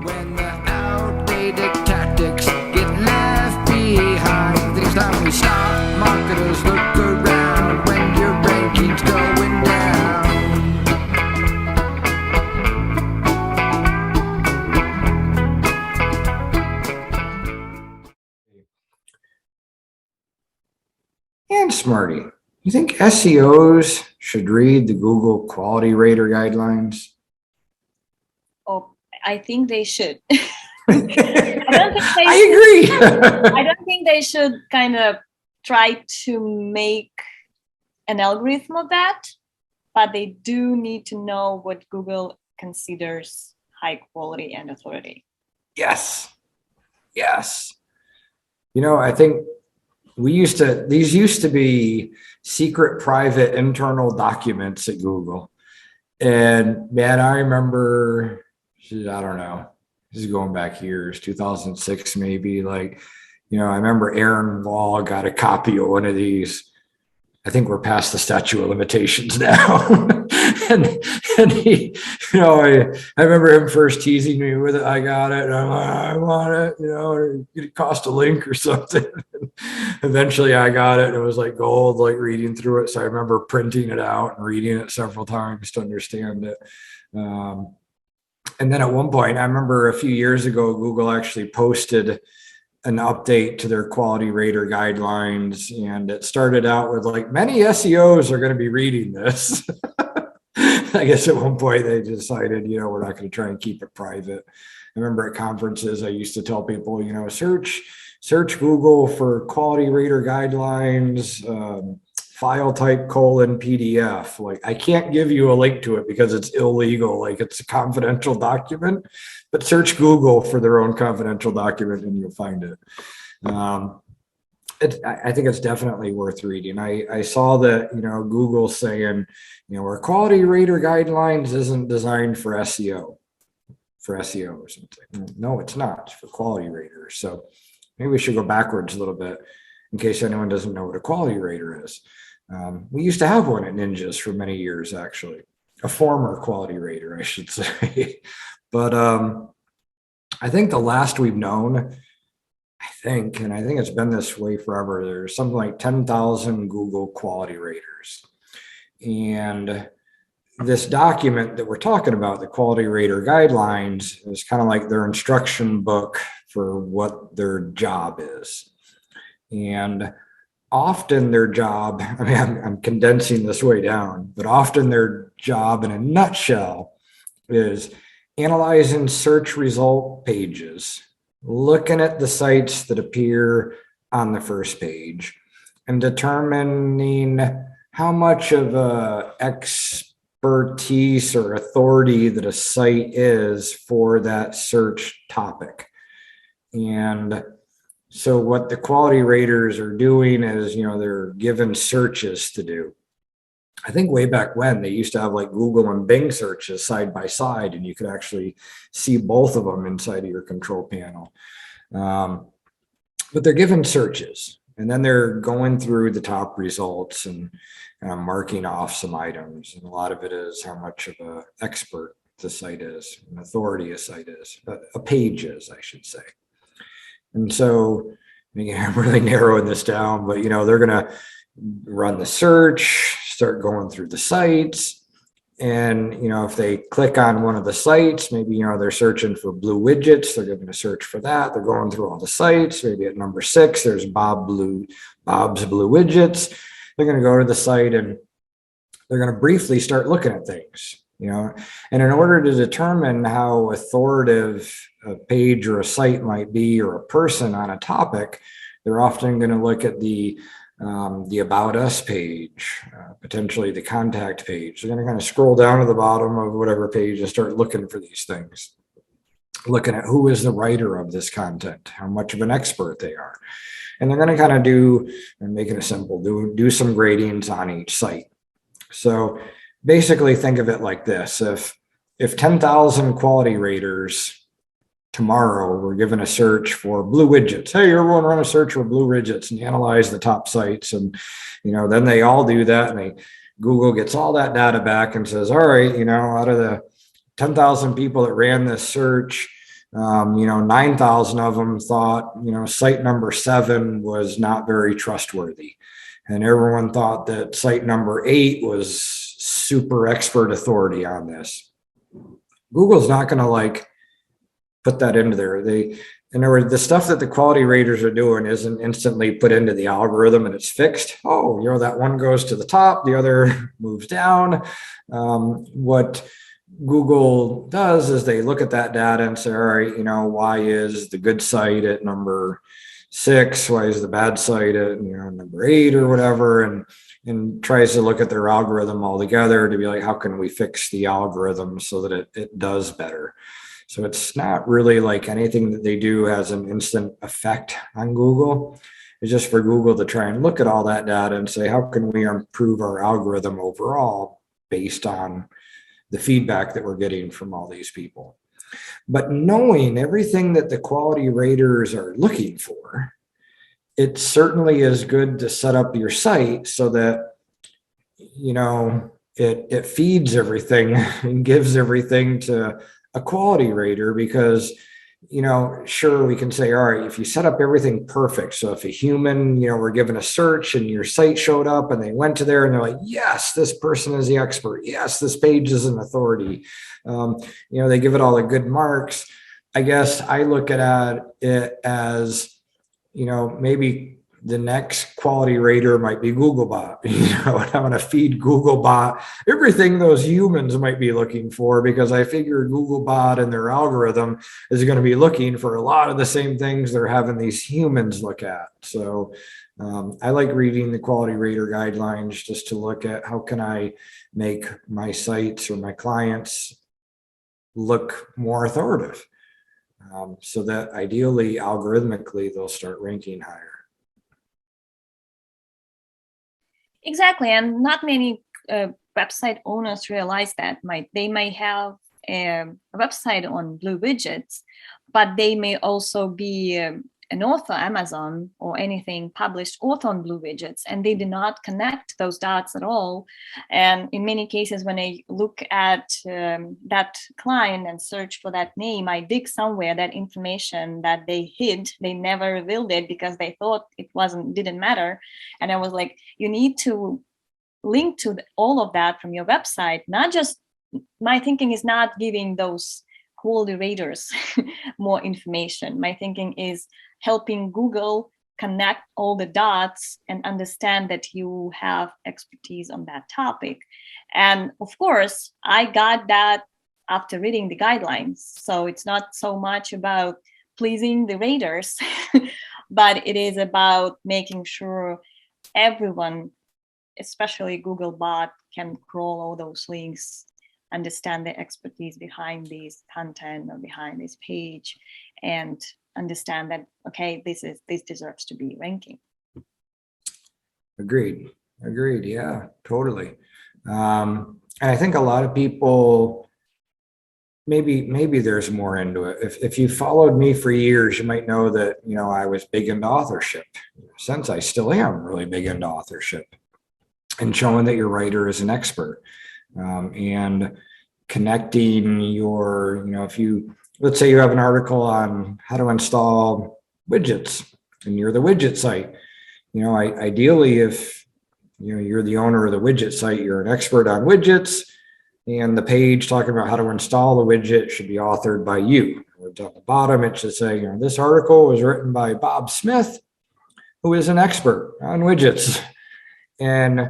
When the outdated tactics get left behind, it's time we stop. Marketers look around when your ranking's going down. Ann Smarty, you think SEOs should read the Google Quality Rater guidelines? Oh, I think they should. I agree. I don't think they should kind of try to make an algorithm of that, but they do need to know what Google considers high quality and authority. Yes. I think these used to be secret, private, internal documents at Google. And man, I remember, I don't know, this is going back years, 2006 maybe. I remember Aaron Wall got a copy of one of these. I think we're past the statute of limitations now. and he, I remember him first teasing me with it. I got it. And I'm like, I want it, it cost a link or something. Eventually I got it and it was like gold, like reading through it. So I remember printing it out and reading it several times to understand it. And then at one point, I remember a few years ago, Google actually posted an update to their quality rater guidelines. And it started out with like, many SEOs are going to be reading this. I guess at one point they decided, we're not going to try and keep it private. I remember at conferences, I used to tell people, search Google for quality rater guidelines, file type : PDF. Like, I can't give you a link to it because it's illegal. Like, it's a confidential document, but search Google for their own confidential document and you'll find it. I think it's definitely worth reading. I saw that, Google saying, our quality rater guidelines isn't designed for SEO, for SEOs. No, it's not. It's for quality raters. So maybe we should go backwards a little bit in case anyone doesn't know what a quality rater is. We used to have one at Ninjas for many years, actually, a former quality rater, I should say. But I think the last we've known, and I think it's been this way forever, there's something like 10,000 Google quality raters. And this document that we're talking about, the quality rater guidelines, is kind of like their instruction book for what their job is. And often their job, I'm condensing this way down, but often their job in a nutshell is analyzing search result pages, looking at the sites that appear on the first page, and determining how much of a expertise or authority that a site is for that search topic. And so what the quality raters are doing is, they're given searches to do. I think way back when they used to have like Google and Bing searches side by side, and you could actually see both of them inside of your control panel. But they're given searches, and then they're going through the top results and marking off some items. And a lot of it is how much of an expert the site is, an authority a site is, a page is, I should say. And so, again, I'm really narrowing this down, but they're going to run the search, start going through the sites. And, if they click on one of the sites, maybe, they're searching for blue widgets. They're going to search for that. They're going through all the sites. Maybe at number 6, there's Bob's Blue Widgets. They're going to go to the site and they're going to briefly start looking at things, and in order to determine how authoritative a page or a site might be, or a person on a topic, they're often going to look at the About Us page, potentially the contact page. They're going to kind of scroll down to the bottom of whatever page and start looking for these things, looking at who is the writer of this content, how much of an expert they are. And they're going to kind of do, and making it simple, do some gradings on each site. So basically think of it like this. If 10,000 quality raters tomorrow we're given a search for blue widgets, hey, everyone run a search for blue widgets and analyze the top sites, and then they all do that, and Google gets all that data back and says, all right, out of the 10,000 people that ran this search, 9,000 of them thought, site number 7 was not very trustworthy. And everyone thought that site number 8 was super expert authority on this. Google's not going to put that into there. In other words, the stuff that the quality raters are doing isn't instantly put into the algorithm and it's fixed. Oh, that one goes to the top, the other moves down. What Google does is they look at that data and say, all right, why is the good site at number 6? Why is the bad site at number 8 or whatever? And tries to look at their algorithm all together to be like, how can we fix the algorithm so that it does better? So it's not really like anything that they do has an instant effect on Google. It's just for Google to try and look at all that data and say, how can we improve our algorithm overall based on the feedback that we're getting from all these people. But knowing everything that the quality raters are looking for, it certainly is good to set up your site so that, it feeds everything and gives everything to a quality rater, because, sure, we can say, all right, if you set up everything perfect. So if a human, were given a search and your site showed up and they went to there and they're like, yes, this person is the expert. Yes, this page is an authority. They give it all the good marks. I guess I look at it as, maybe the next quality rater might be Googlebot. And I'm going to feed Googlebot everything those humans might be looking for, because I figure Googlebot and their algorithm is going to be looking for a lot of the same things they're having these humans look at. So I like reading the quality rater guidelines just to look at how can I make my sites or my clients look more authoritative, so that ideally, algorithmically, they'll start ranking higher. Exactly, and not many website owners realize that. They might have a website on blue widgets, but they may also be an author, Amazon or anything published author on blue widgets, and they do not connect those dots at all. And in many cases, when I look at that client and search for that name, I dig somewhere that information that they hid, they never revealed it because they thought it didn't matter. And I was like, you need to link to all of that from your website. Not just, my thinking is not giving those quality raters more information. My thinking is helping Google connect all the dots and understand that you have expertise on that topic. And of course, I got that after reading the guidelines. So it's not so much about pleasing the raters, but it is about making sure everyone, especially Googlebot, can crawl all those links, understand the expertise behind this content or behind this page, and understand that, okay, this deserves to be ranking. Agreed. Yeah, totally. And I think a lot of people, maybe there's more into it. If you followed me for years, you might know that, I was big into authorship. Since I still am really big into authorship and showing that your writer is an expert. And connecting your, let's say you have an article on how to install widgets and you're the widget site. Ideally, if you're the owner of the widget site, you're an expert on widgets, and the page talking about how to install the widget should be authored by you. Or at the bottom, it should say, this article was written by Bob Smith, who is an expert on widgets. And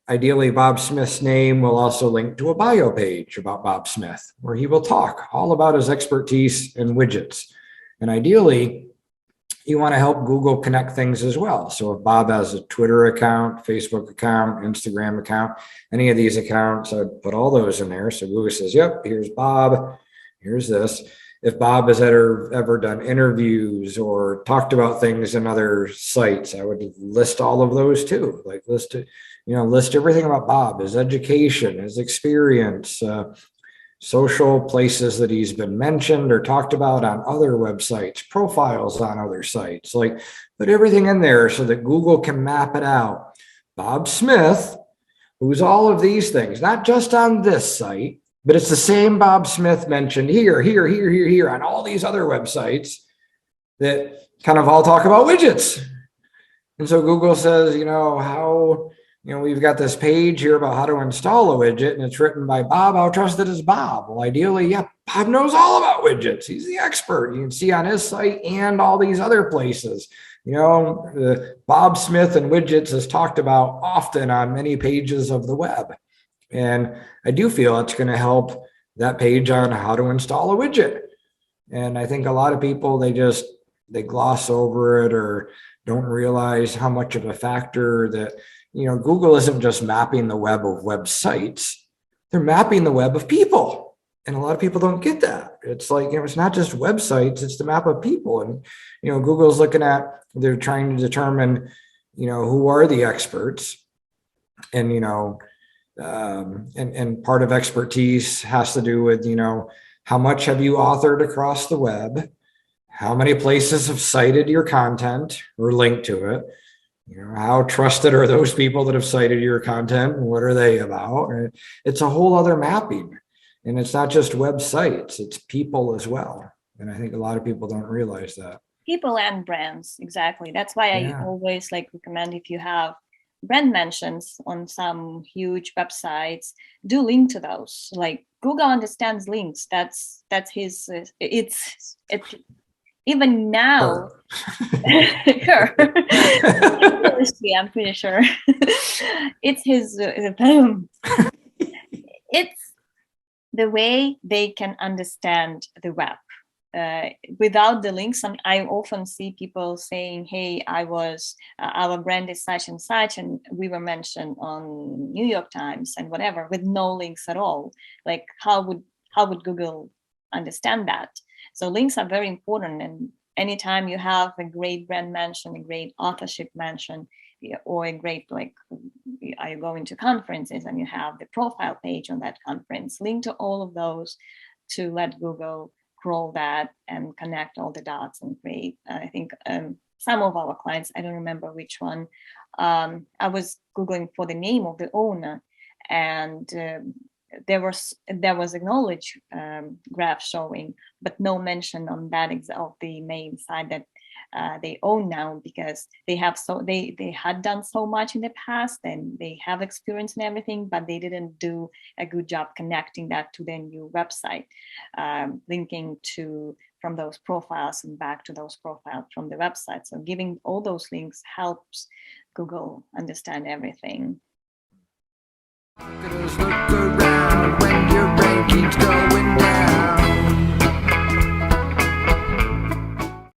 ideally, Bob Smith's name will also link to a bio page about Bob Smith, where he will talk all about his expertise in widgets. And ideally, you want to help Google connect things as well. So if Bob has a Twitter account, Facebook account, Instagram account, any of these accounts, I'd put all those in there. So Google says, yep, here's Bob, here's this. If Bob has ever done interviews or talked about things in other sites, I would list all of those too. List everything about Bob, his education, his experience, social places that he's been mentioned or talked about on other websites, profiles on other sites. Put everything in there so that Google can map it out. Bob Smith, who's all of these things, not just on this site, But it's the same Bob Smith mentioned here on all these other websites that kind of all talk about widgets. And so Google says, we've got this page here about how to install a widget, and it's written by Bob. How trusted is Bob? Well, ideally, yeah, Bob knows all about widgets. He's the expert. You can see on his site and all these other places. Bob Smith and widgets is talked about often on many pages of the web. And I do feel it's going to help that page on how to install a widget. And I think a lot of people, they gloss over it or don't realize how much of a factor that, Google isn't just mapping the web of websites. They're mapping the web of people. And a lot of people don't get that. It's like, it's not just websites, it's the map of people. And, Google's they're trying to determine, who are the experts. And, and part of expertise has to do with, how much have you authored across the web? How many places have cited your content or linked to it? How trusted are those people that have cited your content and what are they about? It's a whole other mapping. And it's not just websites, it's people as well. And I think a lot of people don't realize that. People and brands, exactly. That's why I always recommend, if you have brand mentions on some huge websites, do link to those. Like Google understands links. That's his. It's even now. Her. I'm pretty sure it's his. It's the way they can understand the web. Without the links, I often see people saying, "Hey, our brand is such and such, and we were mentioned on New York Times and whatever," with no links at all. Like, how would Google understand that? So links are very important. And anytime you have a great brand mention, a great authorship mention, or a great are you going to conferences and you have the profile page on that conference, link to all of those to let Google crawl that and connect all the dots and create. I think some of our clients, I don't remember which one, I was Googling for the name of the owner, and there was a knowledge graph showing, but no mention on that of the main site that they own now, because they had done so much in the past and they have experience in everything, but they didn't do a good job connecting that to their new website, linking from those profiles and back to those profiles from the website. So giving all those links helps Google understand everything. Look around when your ranking's going down.